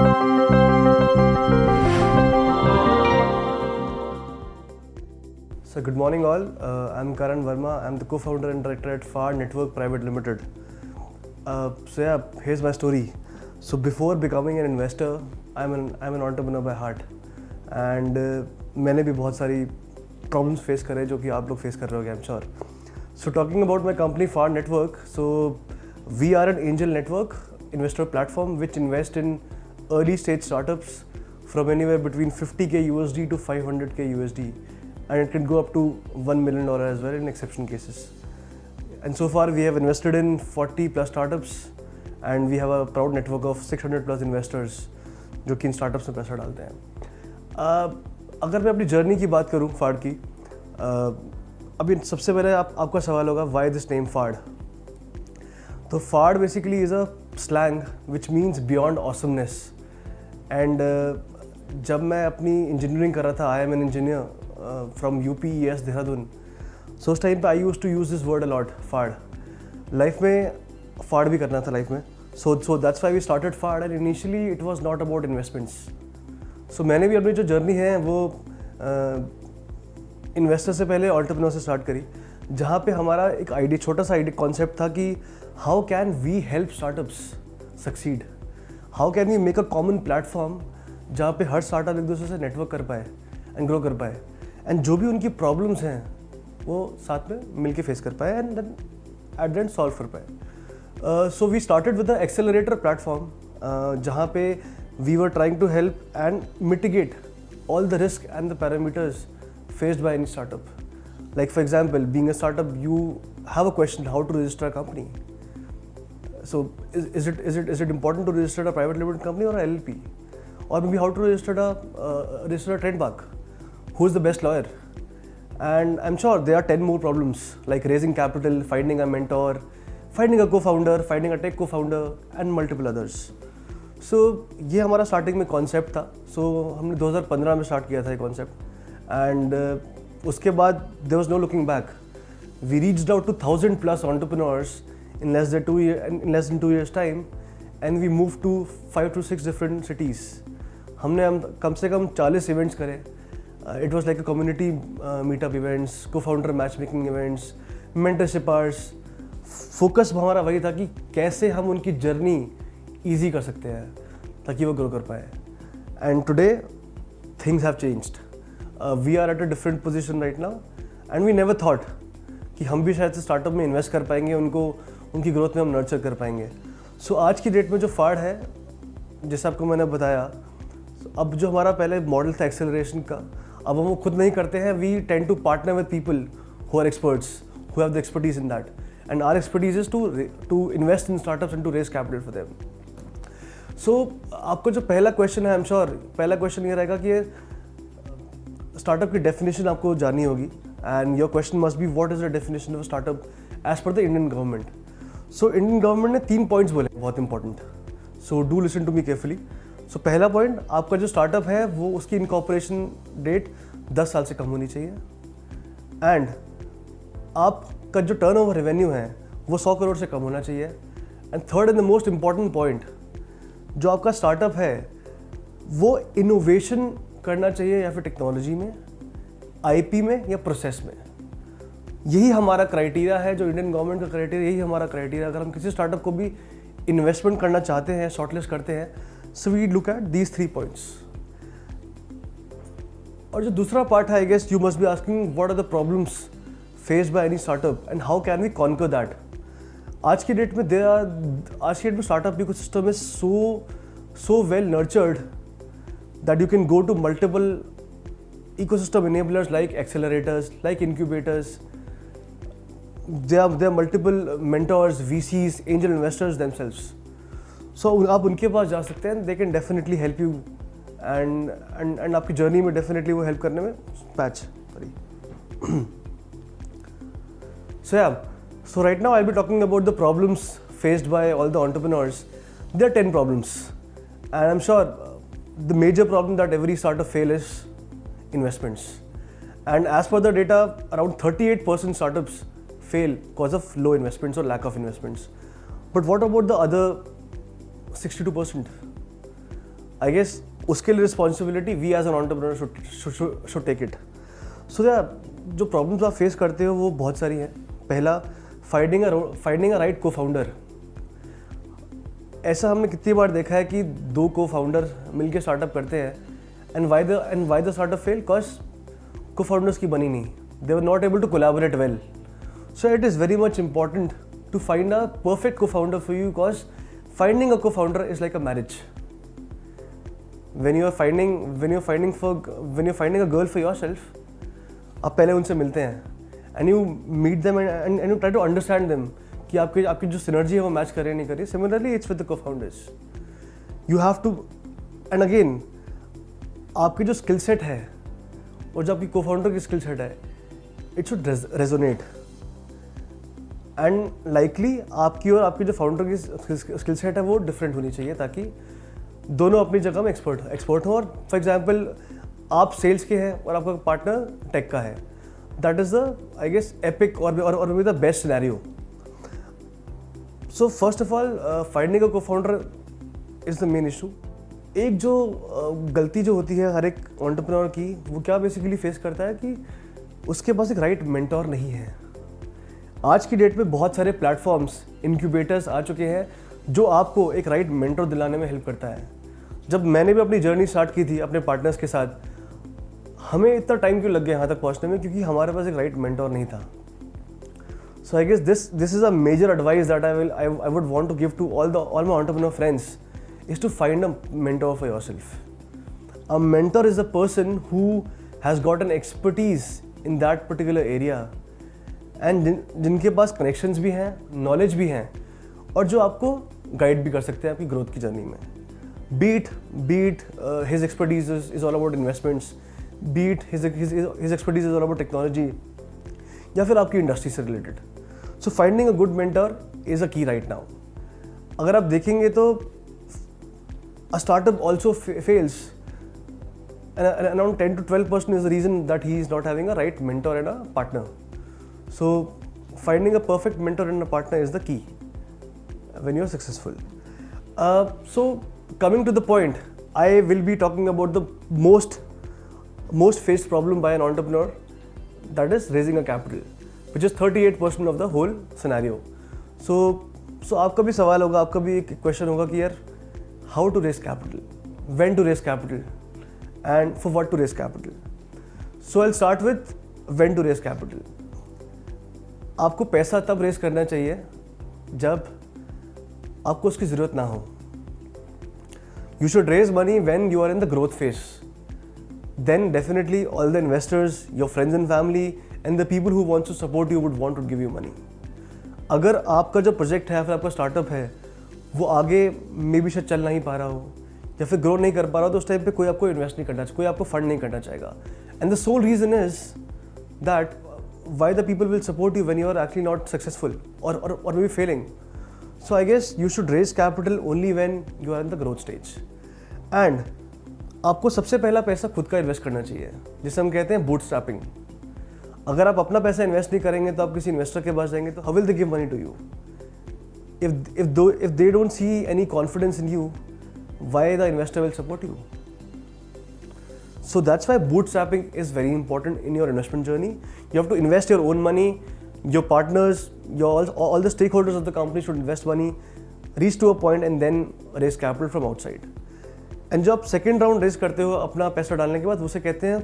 So good morning all, I'm Karan Verma, I'm the co-founder and director at FARD Network Private Limited. Here's my story. So before becoming an investor, I'm an entrepreneur by heart. And मैंने भी बहुत सारी problems face करे जो कि आप लोग face कर रहे होगे, I'm sure. So talking about my company FARD Network, so we are an angel network investor platform which invest in early stage startups from anywhere between $50K USD to $500K USD. And it can go up to $1 million as well in exception cases. And so far we have invested in 40 plus startups and we have a proud network of 600 plus investors जो कि इन startups में पैसा डालते हैं. अगर मैं अपनी journey की बात करूँ FARD की, अभी सबसे पहले आपका सवाल होगा why this name FARD? तो FARD basically is a slang which means beyond awesomeness. And जब मैं अपनी इंजीनियरिंग कर रहा था, I am an engineer from UPES Dehradun. So उस टाइम पे I used to use this word a lot, FARD. Life में FARD भी करना था लाइफ में. So that's why we started FARD and initially it was not about investments. So मैंने भी अपनी जो जर्नी है वो इन्वेस्टर से पहले एंटरप्रेन्योर से स्टार्ट करी, जहाँ पे हमारा एक आइडिया, छोटा सा आइडिया कॉन्सेप्ट था कि how can we help startups succeed, how can we make a common platform जहाँ पे हर स्टार्टअप एक दूसरे से नेटवर्क कर पाए एंड ग्रो कर पाए एंड जो भी उनकी प्रॉब्लम्स हैं वो साथ में मिलके फेस कर पाए and then at the end solve कर पाए. So we started with the accelerator platform जहाँ पे we were trying to help and mitigate all the risk and the parameters faced by any startup. Like for example, being a startup, you have a question how to register a company. So is it important to register a private limited company or a LLP? Or maybe how to register a trademark? Who is the best lawyer? And I'm sure there are 10 more problems like raising capital, finding a mentor, finding a co-founder, finding a tech co-founder and multiple others. So ये हमारा starting में concept था. So हमने 2015 में start किया था ये concept and उसके बाद there was no looking back. We reached out to 1000 plus entrepreneurs in less than 2 years time and we moved to 5 to 6 different cities. हमने कम से कम 40 इवेंट्स करे. It was like a community meetup events, co-founder matchmaking events, mentorship hours. Focus हमारा वही था कि कैसे हम उनकी जर्नी ईजी कर सकते हैं ताकि वो ग्रो कर पाए. And today things have changed. We are at a different position right now and we never thought कि हम भी शायद से स्टार्टअप में इन्वेस्ट कर पाएंगे, उनकी ग्रोथ में हम नर्चर कर पाएंगे. सो आज की डेट में जो FARD है, जैसे आपको मैंने बताया, अब जो हमारा पहले मॉडल था एक्सेलरेशन का, अब हम वो खुद नहीं करते हैं. We tend to partner with people who are experts, who have the expertise in that and our expertise is to invest in startups and to raise capital for them. So आपका जो पहला क्वेश्चन है, I am sure पहला question ये रहेगा कि startup की definition आपको जाननी होगी and your question must be what is the definition of startup as per the Indian government. So Indian government ने 3 पॉइंट्स बोले बहुत important. So do listen to me carefully. So पहला पॉइंट, आपका जो स्टार्टअप है वो उसकी इनकॉर्पोरेशन डेट 10 साल से कम होनी चाहिए एंड आपका जो टर्नओवर रेवेन्यू है वो 100 करोड़ से कम होना चाहिए. And third and the most important point, जो आपका स्टार्टअप है वो इनोवेशन करना चाहिए या फिर टेक्नोलॉजी में, आईपी में या प्रोसेस में. यही हमारा क्राइटेरिया है, जो इंडियन गवर्नमेंट का क्राइटेरिया, यही हमारा क्राइटेरिया. अगर हम किसी स्टार्टअप को भी इन्वेस्टमेंट करना चाहते हैं, शॉर्टलिस्ट करते हैं, so we look at these 3 points. और जो दूसरा पार्ट है, I guess you must be asking what are the problems faced by any startup and how can we conquer that. आज की डेट में startup ecosystem is so well nurtured that you can go to multiple ecosystem enablers like accelerators, like incubators. There are multiple mentors, VCs, angel investors themselves. So आप उनके पास जा सकते हैं. They can definitely help you and आपकी journey में definitely वो help करने में patch. So right now I'll be talking about the problems faced by all the entrepreneurs. There are 10 problems. And I'm sure the major problem that every startup fails is investments. And as per the data, around 38% startups fail because of low investments or lack of investments. But what about the other 62%? I guess उसके लिए responsibility we as an entrepreneur should take it. So जो problems आप face करते हो वो बहुत सारी हैं. पहला, फाइंडिंग अ राइट को फाउंडर. ऐसा हमने कितनी बार देखा है कि दो को फाउंडर मिलकर स्टार्टअप करते हैं and why the startup fail? Because co-founders की बनी नहीं, they were not able to collaborate well. So it is very much important to find a perfect co-founder for you, because finding a co-founder is like a marriage. When you're finding a girl for yourself, आप पहले उनसे मिलते हैं and you meet them and you try to understand them कि आपकी जो synergy है वो मैच करे नहीं करे. Similarly, it's with the co-founders. You have to, and again, आपकी जो skill set है और जो आपकी co-founder की skill set है, it should resonate. And likely आपकी और आपकी जो फाउंडर की स्किल सेट है वो डिफरेंट होनी चाहिए, ताकि दोनों अपनी जगह में एक्सपर्ट हों. और फॉर एग्जांपल आप सेल्स के हैं और आपका पार्टनर टेक का है, that is the I guess epic और may be the best scenario. So first of all, finding a co-founder is the main issue. एक जो गलती जो होती है हर एक एंटरप्रेन्योर की, वो क्या बेसिकली फेस करता है कि उसके पास एक राइट मेंटोर नहीं है. आज की डेट में बहुत सारे प्लेटफॉर्म्स, इनक्यूबेटर्स आ चुके हैं जो आपको एक राइट मेंटर दिलाने में हेल्प करता है. जब मैंने भी अपनी जर्नी स्टार्ट की थी अपने पार्टनर्स के साथ, हमें इतना टाइम क्यों लग गया यहाँ तक पहुँचने में? क्योंकि हमारे पास एक राइट मेंटर नहीं था. So I guess this is a major advice that I would want to give to all my entrepreneur friends, is to find a mentor for yourself. A mentor is a person who has got an expertise in that particular area and जिनके पास connections भी हैं, knowledge भी हैं, और जो आपको guide भी कर सकते हैं आपकी ग्रोथ की जर्नी में. Be it his expertise is all about investments, be it his expertise is all about technology, या फिर आपकी इंडस्ट्री से related. So finding a good mentor is a key right now. अगर आप देखेंगे तो a startup also fails, around 10 to 12% is the reason that he is not having a right mentor and a partner. So finding a perfect mentor and a partner is the key when you're successful. So coming to the point, I will be talking about the most faced problem by an entrepreneur, that is raising a capital, which is 38% of the whole scenario. So आपका भी सवाल होगा, आपका भी एक question होगा कि यार how to raise capital, when to raise capital, and for what to raise capital. So I'll start with when to raise capital. आपको पैसा तब रेस करना चाहिए जब आपको उसकी ज़रूरत ना हो. You should raise money when you are in the growth phase. Then definitely all the investors, your friends and family and the people who wants to support you would want to give you money. अगर आपका जो project है, फिर आपका startup है, वो आगे may be शायद चल नहीं पा रहा हो या फिर ग्रो नहीं कर पा रहा हो, तो उस टाइम पे कोई आपको इन्वेस्ट नहीं करना, कोई आपको फंड नहीं करना चाहेगा. And the soul reason is that why the people will support you when you are actually not successful or maybe failing. So I guess you should raise capital only when you are in the growth stage. And आपको सबसे पहला पैसा खुद का invest करना चाहिए, जिसे हम कहते हैं बूटस्ट्रैपिंग. अगर आप अपना पैसा इन्वेस्ट नहीं करेंगे तो आप किसी इन्वेस्टर के पास जाएंगे तो how will they give money to you? If they don't see any confidence in you, why the investor will support you? So that's why bootstrapping is very important in your investment journey. You have to invest your own money. Your partners, all the stakeholders of the company should invest money, reach to a point and then raise capital from outside. And जब second round raise करते हो अपना पैसा डालने के बाद, उसे कहते हैं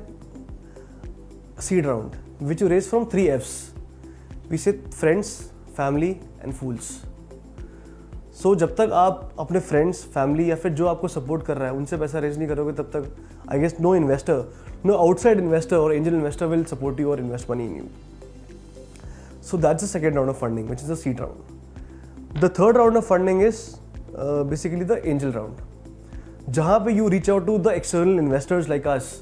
seed round, which you raise from 3 F's. We say friends, family and fools. So जब तक आप अपने फ्रेंड्स, फैमिली या फिर जो आपको सपोर्ट कर रहा है उनसे पैसा रेज नहीं करोगे, तब तक I guess no investor, no outside investor और angel investor will support you और invest money in you. So that's the second round of funding, which is the seed round. The third round of funding is basically the angel round, जहाँ पे you reach out to the external investors like us,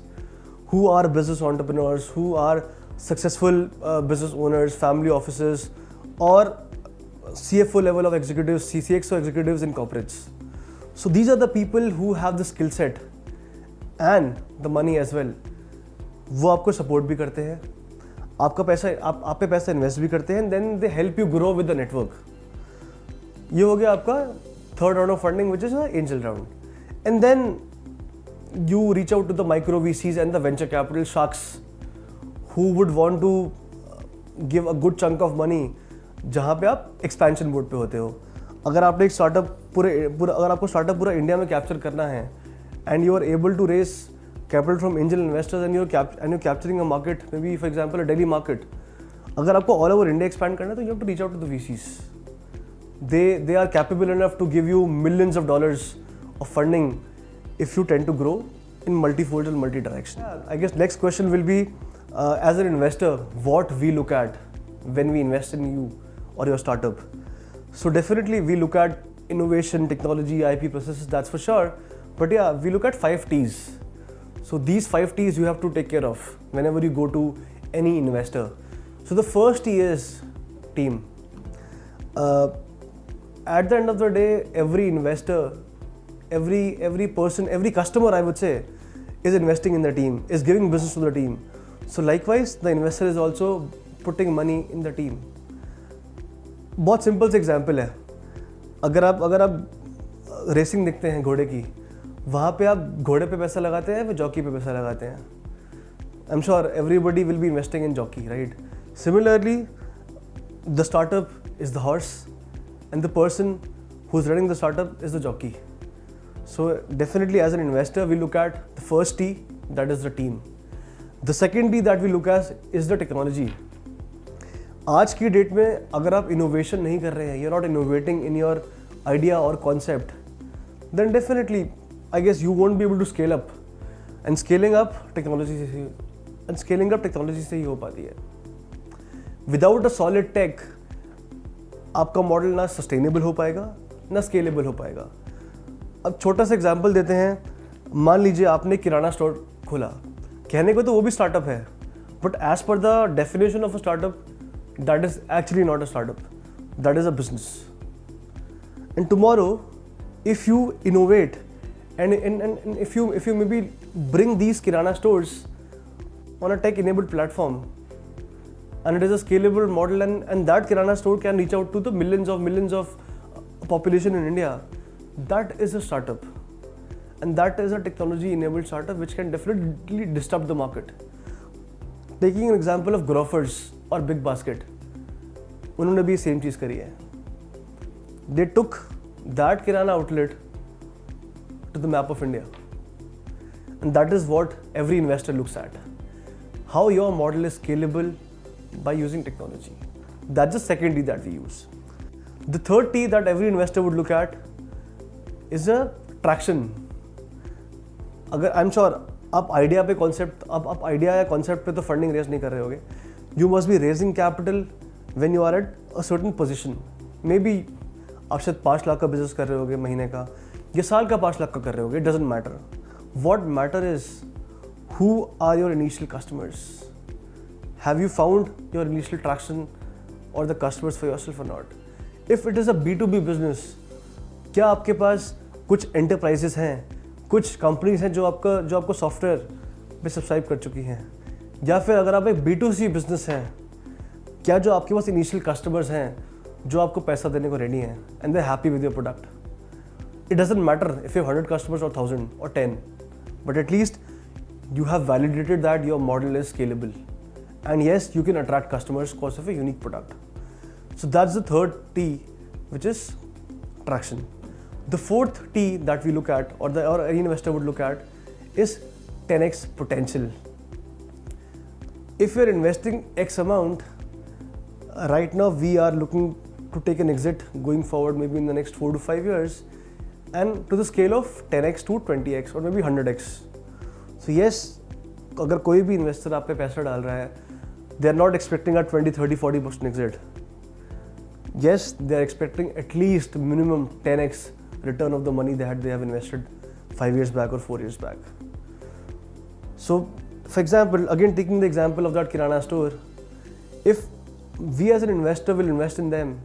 who are business entrepreneurs, who are successful business owners, family offices, or CFO level of executives, CXO executives in corporates. So these are the people who have the skill set and the money as well. वो आपको support भी करते हैं, आपका पैसा आप पे पैसा इन्वेस्ट भी करते हैं, then they help you grow with the network. ये हो गया आपका third round of funding, which is angel round. And then you reach out to the micro VCs and the venture capital sharks who would want to give a good chunk of money, जहाँ पे आप expansion mode पे होते हो. अगर आपने एक startup अगर आपको startup पूरा इंडिया में capture करना है and you are able to raise capital from angel investors and you're capturing a market, maybe for example a Delhi market. अगर आपको all over India expand करना है तो you have to reach out to the VCs. They are capable enough to give you millions of dollars of funding if you tend to grow in multifold and multi-direction. I guess next question will be, as an investor, what we look at when we invest in you or your startup. So definitely we look at innovation, technology, IP processes, that's for sure. But yeah, we look at 5 T's. So these 5 T's you have to take care of whenever you go to any investor. So the first T is team. At the end of the day, every investor, every person, every customer, I would say, is investing in the team, is giving business to the team. So likewise, the investor is also putting money in the team. बहुत simple से example है. अगर आप racing देखते हैं घोड़े की, वहाँ पे आप घोड़े पे पैसा लगाते हैं या जॉकी पे पैसा लगाते हैं? आई am sure everybody will be investing in jockey, right? Similarly the startup is the horse and the person who's running the startup is the jockey. So definitely as an investor, we look at the first T, that is the team. The second T that we look at is the technology. आज की date में अगर आप innovation नहीं कर रहे हैं, you're not innovating in your idea or concept, then definitely I guess you won't be able to scale up. And scaling up technology से ही हो पाती है. Without a solid tech, आपका मॉडल ना सस्टेनेबल हो पाएगा ना स्केलेबल हो पाएगा. अब छोटा सा एग्जांपल देते हैं. मान लीजिए आपने किराना स्टोर खोला. कहने को तो वो भी स्टार्टअप है, but as per the definition of a startup, that is actually not a startup, that is a business. And tomorrow if you innovate and if you maybe bring these kirana stores on a tech enabled platform, and it is a scalable model, and that kirana store can reach out to the millions of population in India, that is a startup, and that is a technology enabled startup which can definitely disrupt the market. Taking an example of Grofers or Big Basket, उन्होंने भी same चीज़ करी है. They took that kirana outlet to the map of India, and that is what every investor looks at. How your model is scalable by using technology. That's the second T that we use. The third T that every investor would look at is a traction. अगर I'm sure आप idea पे concept आप idea या concept पे तो funding raise नहीं कर रहे होगे. You must be raising capital when you are at a certain position. Maybe आप शायद 5 लाख का बिजनेस कर रहे होगे महीने का, या साल का 5 लाख का कर रहे होगे. It doesn't matter. What matter is who are your initial customers. Have you found your initial traction or the customers for yourself or not? If it is a B2B business, क्या आपके पास कुछ enterprises हैं, कुछ companies हैं जो आपको software पे subscribe कर चुकी हैं, या फिर अगर आप एक B2C बिजनेस हैं, क्या जो आपके पास इनिशियल कस्टमर्स हैं जो आपको पैसा देने को रेडी हैं and they're happy with your product? It doesn't matter if you have 100 customers or 1000 or 10, but at least you have validated that your model is scalable. And yes, you can attract customers because of a unique product. So that's the third T, which is traction. The fourth T that we look at, or any investor would look at, is 10x potential. If you're investing X amount, right now we are looking to take an exit going forward, maybe in the next 4 to 5 years, and to the scale of 10x to 20x or maybe 100x. So yes, अगर कोई भी investor आप पे पैसा डाल रहा है, they are not expecting a 20, 30, 40% exit. Yes, they are expecting at least minimum 10x return of the money they have invested 5 years back or 4 years back. So, for example, again taking the example of that kirana store, if we as an investor will invest in them,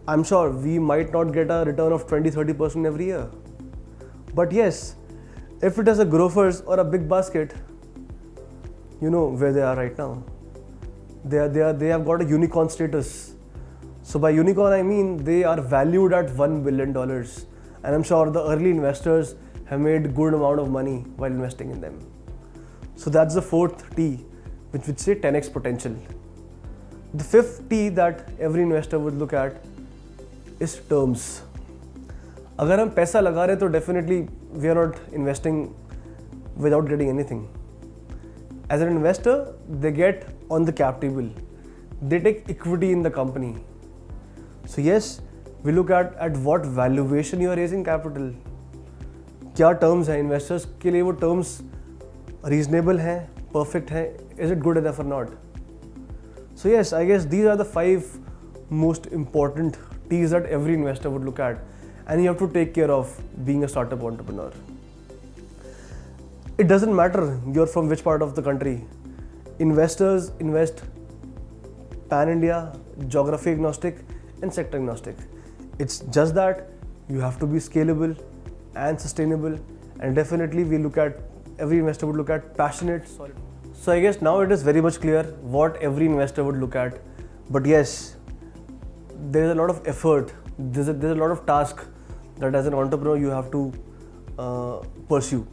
I'm sure we might not get a return of 20-30% every year. But yes, if it is a Grofers or a Big Basket, you know where they are right now. They have got a unicorn status. So by unicorn I mean they are valued at $1 billion. And I'm sure the early investors have made good amount of money while investing in them. So that's the fourth T, which would say 10x potential. The fifth T that every investor would look at is terms. अगर हम पैसा लगा रहे तो definitely we are not investing without getting anything. As an investor, they get on the cap table. They take equity in the company. So yes, we look at what valuation you are raising capital. क्या terms हैं investors के लिए, वो terms reasonable हैं, perfect हैं, is it good enough or not? So yes, I guess these are the 5 most important T's that every investor would look at, and you have to take care of being a startup entrepreneur. It doesn't matter you're from which part of the country. Investors invest pan-India, geography agnostic and sector agnostic. It's just that you have to be scalable and sustainable, and definitely every investor would look at passionate, solid. So I guess now it is very much clear what every investor would look at. But yes, there is a lot of effort, there's a lot of task that as an entrepreneur you have to pursue.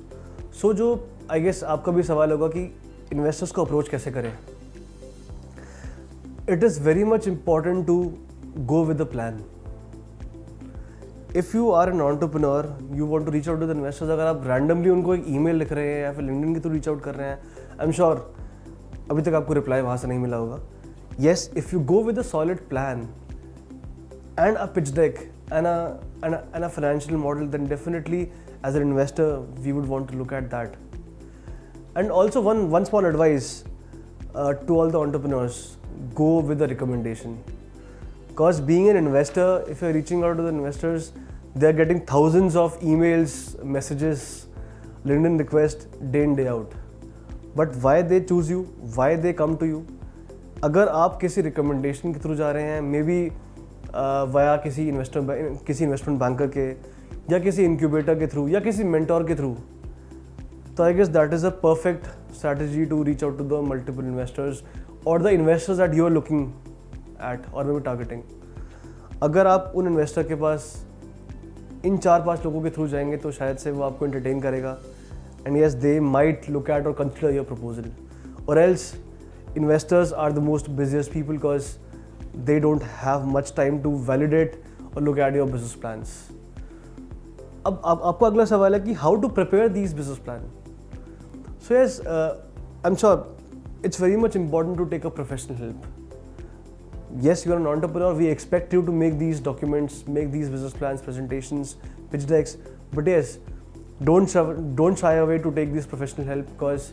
So जो I guess आपका भी सवाल होगा कि investors को approach कैसे करें. It is very much important to go with the plan. If you are an entrepreneur, you want to reach out to the investors, अगर आप randomly उनको एक email लिख रहे हैं या फिर LinkedIn के थ्रू reach out कर रहे हैं, I'm sure अभी तक आपको reply वहाँ से नहीं मिला होगा. Yes, if you go with a solid plan and a pitch deck and a financial model, then definitely as an investor we would want to look at that. And also one small advice to all the entrepreneurs: go with the recommendation. Because being an investor, if you're reaching out to the investors, they're getting thousands of emails, messages, LinkedIn requests day in day out. But why they choose you, why they come to you? अगर आप किसी recommendation के through जा रहे हैं, maybe via किसी investment banker के, या किसी incubator के through, या किसी mentor के through, तो I guess that is a perfect strategy to reach out to the multiple investors or the investors that you are looking at or maybe targeting. अगर आप उन इन्वेस्टर के पास इन 4-5 लोगों के थ्रू जाएंगे तो शायद से वो आपको entertain करेगा, and yes, they might look at or consider your proposal. Or else, investors are the most busiest people because they don't have much time to validate or look at your business plans. अब आपको अगला सवाल है कि how to prepare these business plan. So yes, I'm sure it's very much important to take a professional help. Yes, you're an entrepreneur, we expect you to make these documents, make these business plans, presentations, pitch decks, but yes, don't shy away to take this professional help because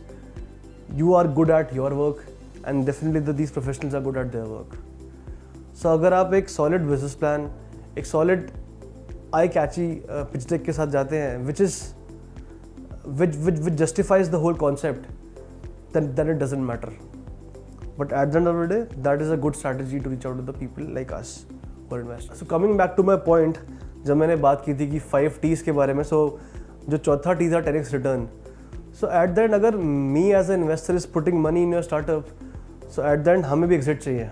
you are good at your work and definitely these professionals are good at their work. So अगर आप एक solid business plan, एक solid eye-catchy pitch deck के साथ जाते हैं, which justifies the whole concept, then it doesn't matter. But at the end of the day, that is a good strategy to reach out to the people like us who are investors. So coming back to my point, जब मैंने बात की थी कि 5 T's के बारे में, so जो चौथा T था 10x return. So at the end, अगर me as an investor is putting money in your startup, so at the end हमें भी exit चाहिए.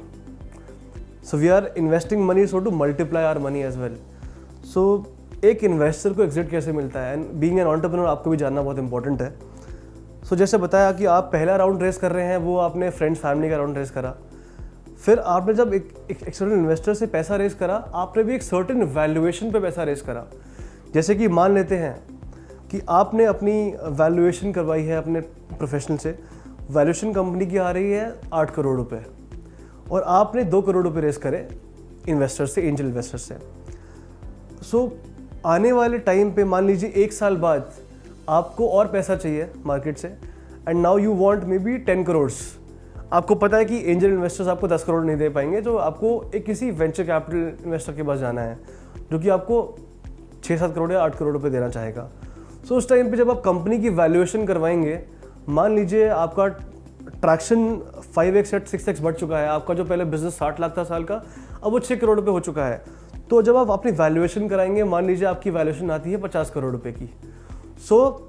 So we are investing money so to multiply our money as well. So एक investor को exit कैसे मिलता है, and being an entrepreneur आपको भी जानना बहुत important है. So जैसे बताया कि आप पहला राउंड रेस कर रहे हैं, वो आपने फ्रेंड्स फैमिली का राउंड रेस करा, फिर आपने जब एक एक्सटर्नल इन्वेस्टर से पैसा रेस करा, आपने भी एक सर्टेन वैल्यूएशन पे पैसा रेस करा. जैसे कि मान लेते हैं कि आपने अपनी वैल्यूएशन करवाई है अपने प्रोफेशनल से, वैल्यूएशन कंपनी की आ रही है 8 करोड़ रुपए और आपने 2 करोड़ रुपए रेस करे इन्वेस्टर से, एंजल इन्वेस्टर से. सो आने वाले टाइम पे मान लीजिए 1 साल बाद आपको और पैसा चाहिए मार्केट से, and now you want may be 10 crore. आपको पता है कि एंजल इन्वेस्टर्स आपको 10 करोड़ नहीं दे पाएंगे, तो आपको एक किसी वेंचर कैपिटल इन्वेस्टर के पास जाना है जो कि आपको 6-7 करोड़ या 8 करोड़ रुपए देना चाहेगा. सो उस टाइम पे जब आप कंपनी की वैल्यूएशन करवाएंगे, मान लीजिए आपका ट्रैक्शन 5x या 6x बढ़ चुका है, आपका जो पहले बिजनेस 60 लाख था साल का, अब वो 6 करोड़ रुपए हो चुका है. तो जब आप अपनी वैल्यूएशन कराएंगे, मान लीजिए आपकी वैल्यूएशन आती है 50 करोड़ रुपए की. सो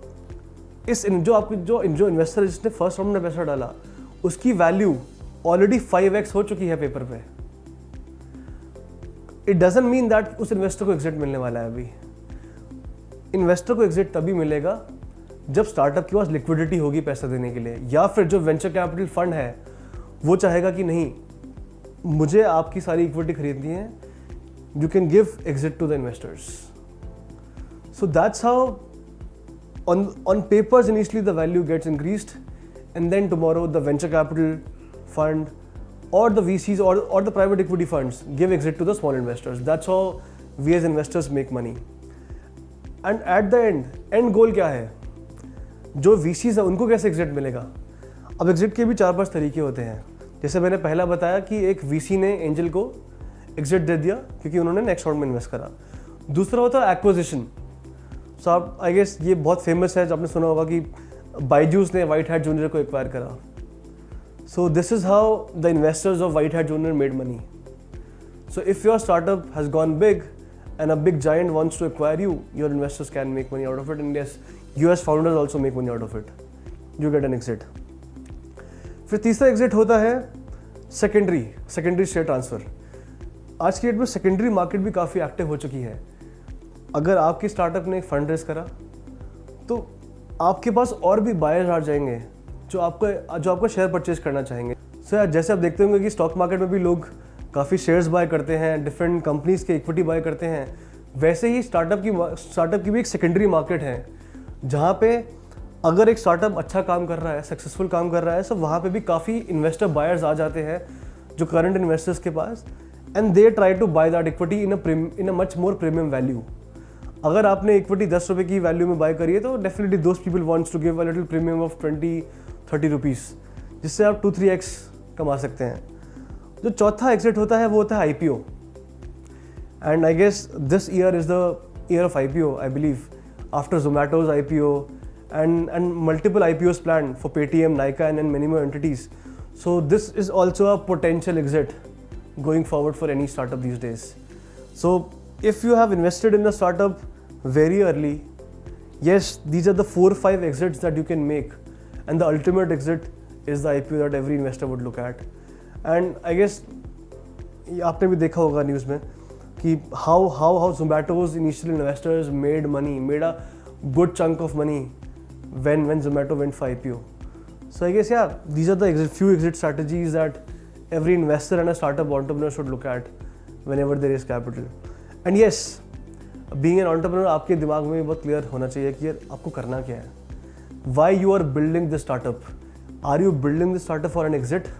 जो इन्वेस्टर जिसने फर्स्ट राउंड में पैसा डाला, उसकी वैल्यू ऑलरेडी 5x हो चुकी है पेपर पे. इट डजंट मीन दैट उस इन्वेस्टर को एग्जिट मिलने वाला है अभी. इन्वेस्टर को एग्जिट तभी मिलेगा जब स्टार्टअप के पास लिक्विडिटी होगी पैसा देने के लिए, या फिर जो वेंचर कैपिटल फंड है वो चाहेगा कि नहीं, मुझे आपकी सारी इक्विटी खरीदनी है, you can give exit to the investors. So that's how on papers initially the value gets increased, and then tomorrow the venture capital fund or the VCs or the private equity funds give exit to the small investors. That's how we as investors make money. And at the end goal क्या है? जो VCs है उनको कैसे exit मिलेगा? अब exit के भी 4-5 तरीके होते हैं. जैसे मैंने पहला बताया कि एक VC ने एंजल को एग्जिट दे दिया क्योंकि उन्होंने नेक्स्ट राउंड में इन्वेस्ट करा. दूसरा होता है एक्विजिशन. सो आप आई गेस ये बहुत फेमस है, जो आपने सुना होगा कि बायजूस ने व्हाइट हैट जूनियर को एक्वायर करा. So this is how the investors of white hat junior made money. So if your startup has gone big and a big giant wants to acquire you, your investors can make money out of it, and yes, you as founders also make money out of it. You get an exit. फिर तीसरा exit होता है secondary share transfer. आज की date में secondary market भी काफ़ी active हो चुकी है. अगर आपकी स्टार्टअप ने एक फंड रेज करा तो आपके पास और भी बायर्स आ जाएंगे जो आपका शेयर परचेज करना चाहेंगे. सो यार, जैसे आप देखते होंगे कि स्टॉक मार्केट में भी लोग काफ़ी शेयर्स बाय करते हैं, डिफरेंट कंपनीज के इक्विटी बाय करते हैं, वैसे ही स्टार्टअप की भी एक सेकेंडरी मार्केट है जहाँ पे अगर एक स्टार्टअप अच्छा काम कर रहा है, सक्सेसफुल काम कर रहा है, तो वहाँ पे भी काफ़ी इन्वेस्टर बायर्स आ जाते हैं जो करंट इन्वेस्टर्स के पास, and they try to buy that equity in a much more premium value. अगर आपने इक्विटी 10 रुपये की वैल्यू में बाय करी है तो definitely those people wants to give a little premium of 20-30 rupees, जिससे आप 2-3x कमा सकते हैं. जो चौथा एग्जिट होता है वो होता है IPO. And I guess this year is the year of IPO, I believe, after Zomato's IPO and multiple IPOs planned for Paytm, Nykaa and many more entities. So this is also a potential exit going forward for any startup these days. So if you have invested in the startup very early, yes, these are the 4-5 exits that you can make, and the ultimate exit is the IPO that every investor would look at. And I guess आपने भी देखा होगा news में कि how Zomato's initial investors made a good chunk of money when Zomato went for IPO. So I guess these are the few exit strategies that every investor and a startup entrepreneur should look at whenever they raise capital. And yes, being an entrepreneur, आपके दिमाग में भी बहुत clear होना चाहिए कि यार आपको करना क्या है. Why you are building this startup? Are you building this startup for an exit?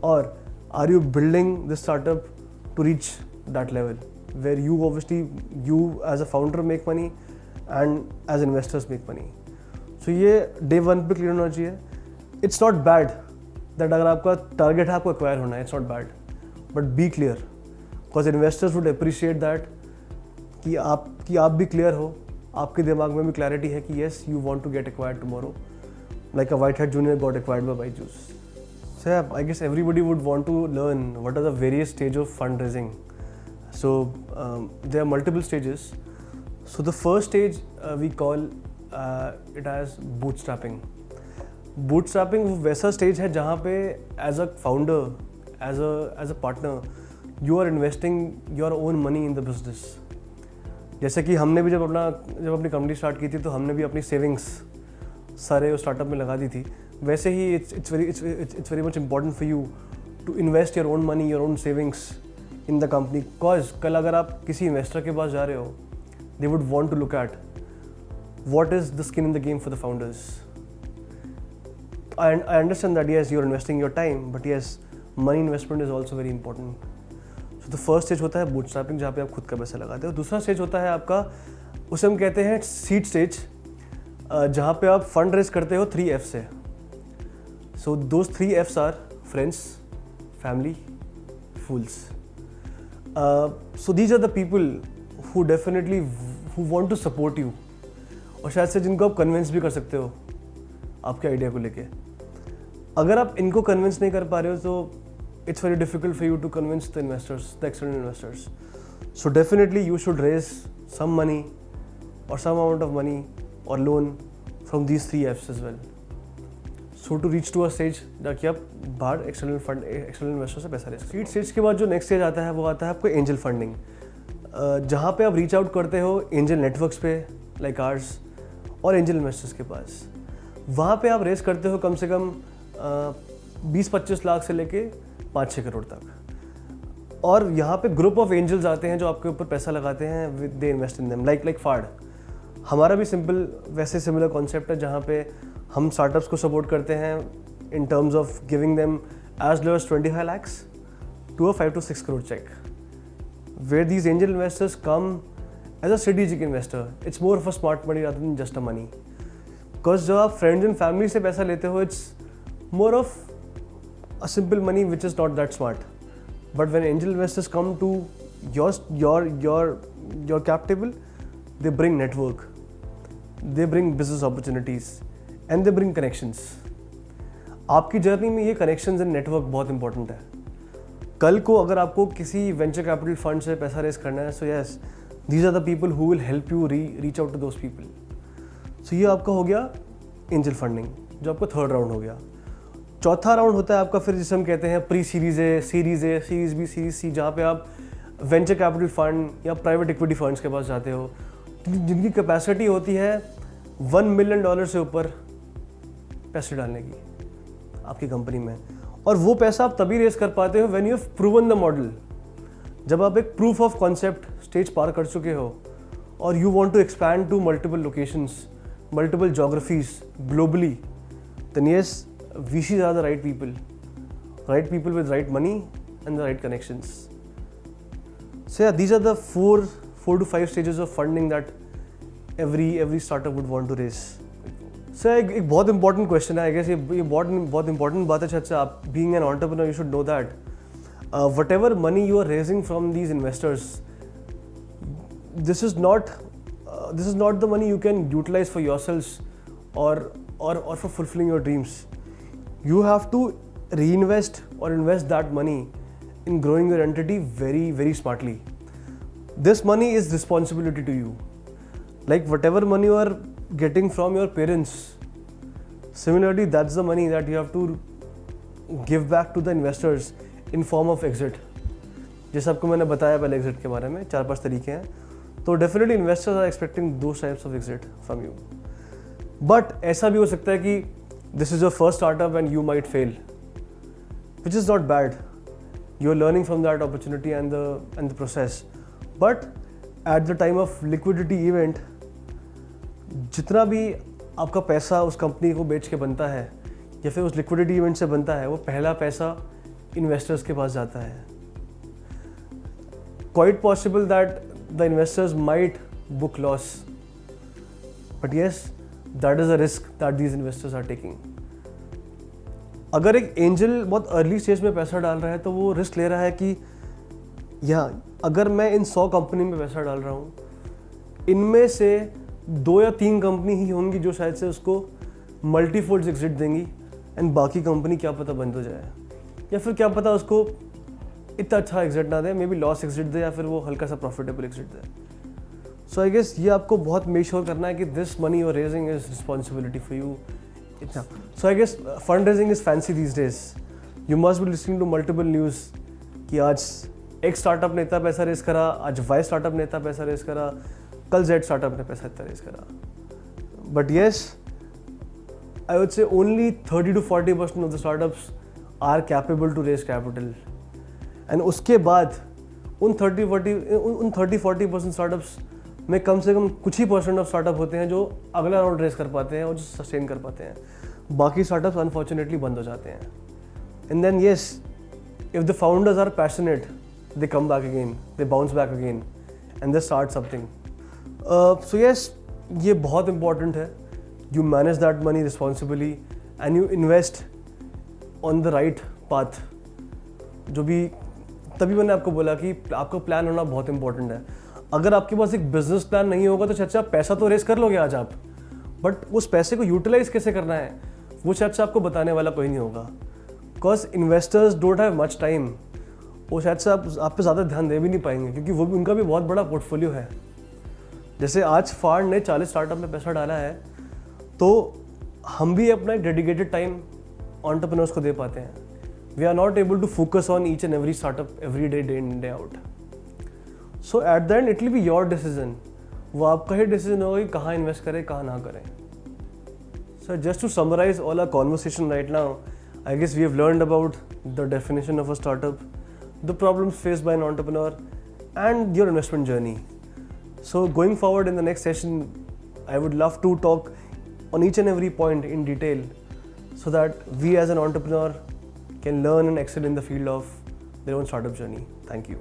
Or are you building this startup to reach that level where you as a founder make money and as investors make money? So ये day 1 पे clear होना चाहिए. It's not bad that अगर आपका target है आपको acquire होना है, it's not bad, but be clear, because investors would appreciate that कि आप भी क्लियर हो, आपके दिमाग में भी क्लैरिटी है कि yes, you want to get acquired tomorrow, like a White Hat Junior got acquired by Byju's. So yeah, I guess everybody would want to learn what are the various stages of fundraising. So there are multiple stages. So the first stage we call it as bootstrapping. Bootstrapping वो वैसा stage है जहाँ पे as a founder, as a partner, you are investing your own money in the business. जैसे कि हमने भी जब अपनी कंपनी स्टार्ट की थी तो हमने भी अपनी सेविंग्स सारे स्टार्टअप में लगा दी थी. वैसे ही it's very much important for you to invest your own money, your own savings in the company. Cause कल अगर आप किसी इन्वेस्टर के पास जा रहे हो, they would want to look at what is the skin in the game for the founders. I understand that yes, you're investing your time, but yes, money investment is also very important. So the first stage होता है bootstrapping, जहाँ पे आप खुद का पैसा लगाते हो. दूसरा स्टेज होता है आपका, उसे हम कहते हैं सीड स्टेज, जहाँ पे आप फंड रेज करते हो 3F से. So those 3Fs are friends, family, fools. So these are the people who definitely want to support you, और शायद से जिनको आप कन्विंस भी कर सकते हो आपके आइडिया को लेके. अगर आप इनको कन्विंस नहीं कर पा रहे हो तो it's very difficult for you to convince the investors, the external investors. So definitely you should raise some money or some amount of money or loan from these 3Fs as well. So to reach to a stage ताकि आप बाहर external investor से पैसा ले. Seed stage के बाद जो next stage आता है वो आता है आपको एंजल फंडिंग. जहाँ पे आप रीच आउट करते हो एंजल नेटवर्क्स पे लाइक आर्स और एंजल इन्वेस्टर्स के पास, वहाँ पे आप रेस करते हो कम से कम 20-25 लाख से लेके 5-6 करोड़ तक। और यहाँ पे ग्रुप ऑफ एंजल्स आते हैं जो आपके ऊपर पैसा लगाते हैं with they invest in them like फाड़। हमारा भी सिंपल वैसे सिमिलर कॉन्सेप्ट है जहाँ पे हम स्टार्टअप्स को सपोर्ट करते हैं in terms of giving them as low as 25 lakhs to a 5 to 6 crore check, where these angel investors come as a strategic investor. It's more of a smart money rather than just a money. Because जब आप friends and family से पैसा लेते हो, it's more of a simple money which is not that smart. But when angel investors come to your cap table, they bring network, they bring business opportunities, and they bring connections. आपकी journey में ये connections and network बहुत important है। कल को अगर आपको किसी वेंचर कैपिटल फंड से पैसा रेस करना है, so yes these are the people who will help you reach out to those people. So ये आपका हो गया एंजल फंडिंग, जो आपका थर्ड राउंड हो गया। चौथा राउंड होता है आपका फिर जिसे हम कहते हैं pre series A, series B, series C, जहाँ पे आप वेंचर कैपिटल फंड या प्राइवेट इक्विटी फंड्स के पास जाते हो जिनकी कैपेसिटी होती है $1 मिलियन से ऊपर पैसे डालने की आपकी कंपनी में। और वो पैसा आप तभी रेस कर पाते हो when you have proven the model, जब आप एक प्रूफ ऑफ कॉन्सेप्ट स्टेज पार कर चुके हो और you want to expand to multiple locations, multiple geographies globally, then yes VCs are the right people with right money and the right connections. So yeah, these are the four to 5 stages of funding that every startup would want to raise. So एक बहुत important question है, I guess ये बहुत important बात है। अच्छा, आप being an entrepreneur you should know that whatever money you are raising from these investors, this is not the money you can utilize for yourselves or for fulfilling your dreams. You have to reinvest or invest that money in growing your entity very, very smartly. This money is responsibility to you. Like whatever money you are getting from your parents, similarly that's the money that you have to give back to the investors in form of exit. जैसे आपको मैंने बताया पहले exit के बारे में 4-5 तरीके हैं, तो definitely investors are expecting those types of exit from you. But ऐसा भी हो सकता है कि this is your first startup and you might fail, which is not bad. You are learning from that opportunity and the process. But at the time of liquidity event, जितना भी आपका पैसा उस कंपनी को बेच के बनता है या फिर उस लिक्विडिटी इवेंट से बनता है, वो पहला पैसा इन्वेस्टर्स के पास जाता है. Quite possible that the investors might book loss, but yes, that is a risk that these investors are taking. अगर एक एंजल बहुत अर्ली स्टेज में पैसा डाल रहा है तो वो रिस्क ले रहा है कि अगर मैं इन 100 कंपनी में पैसा डाल रहा हूँ, इनमें से 2 या 3 कंपनी ही होंगी जो शायद से उसको मल्टीफोल्ड्स एग्जिट देंगी एंड बाकी कंपनी क्या पता बंद हो जाए, या फिर क्या पता उसको इतना अच्छा एग्जिट ना दे, मे बी लॉस एग्जिट दे या फिर वो हल्का सा प्रॉफिटेबल एग्जिट दे. सो आई गेस ये आपको बहुत मेक श्योर करना है कि this money you are raising is responsibility for you. इतना so I guess fund raising is fancy these days. You must be listening to multiple news कि आज एक स्टार्टअप ने इतना पैसा रेज करा, आज वाई स्टार्टअप ने इतना पैसा रेज करा, कल जेड स्टार्टअप ने पैसा इतना रेज करा. But yes, I would say only 30 to 40% of the startups are capable to raise capital. And उसके बाद उन 30-40% स्टार्टअप्स में कम से कम कुछ ही परसेंट ऑफ स्टार्टअप होते हैं जो अगला राउंड रेस कर पाते हैं और जो सस्टेन कर पाते हैं. बाकी स्टार्टअप्स अनफॉर्चुनेटली बंद हो जाते हैं. And then yes, if the founders are passionate, they come back again, they bounce back again and they start something. So yes, ये बहुत इंपॉर्टेंट है. You manage that money responsibly and you invest on the right path. जो भी तभी मैंने आपको बोला कि आपका प्लान होना बहुत इंपॉर्टेंट है. अगर आपके पास एक बिजनेस प्लान नहीं होगा तो शायद से आप पैसा तो रेस कर लोगे आज आप, बट उस पैसे को यूटिलाइज कैसे करना है वो शायद से आपको बताने वाला कोई नहीं होगा. Because investors don't have much time. वो शायद से आप पे ज़्यादा ध्यान दे भी नहीं पाएंगे क्योंकि वो भी उनका भी बहुत बड़ा पोर्टफोलियो है. जैसे आज फाड़ ने 40 स्टार्टअप में पैसा डाला है, तो हम भी अपना एक डेडिकेटेड टाइम एंटरप्रेन्योर्स को दे पाते हैं. We are not able to focus on each and every startup every day in day out. So eight the and it will be your decision, वो आपका ही डिसीजन होगा कि कहाँ इन्वेस्ट करें कहाँ ना करें. So just to summarize all our conversation right now, I guess we have learned about the definition of a startup, the problems faced by an entrepreneur, and your investment journey. So going forward in the next session, I would love to talk on each and every point in detail so that we as an entrepreneur can learn and excel in the field of their own startup journey. Thank you.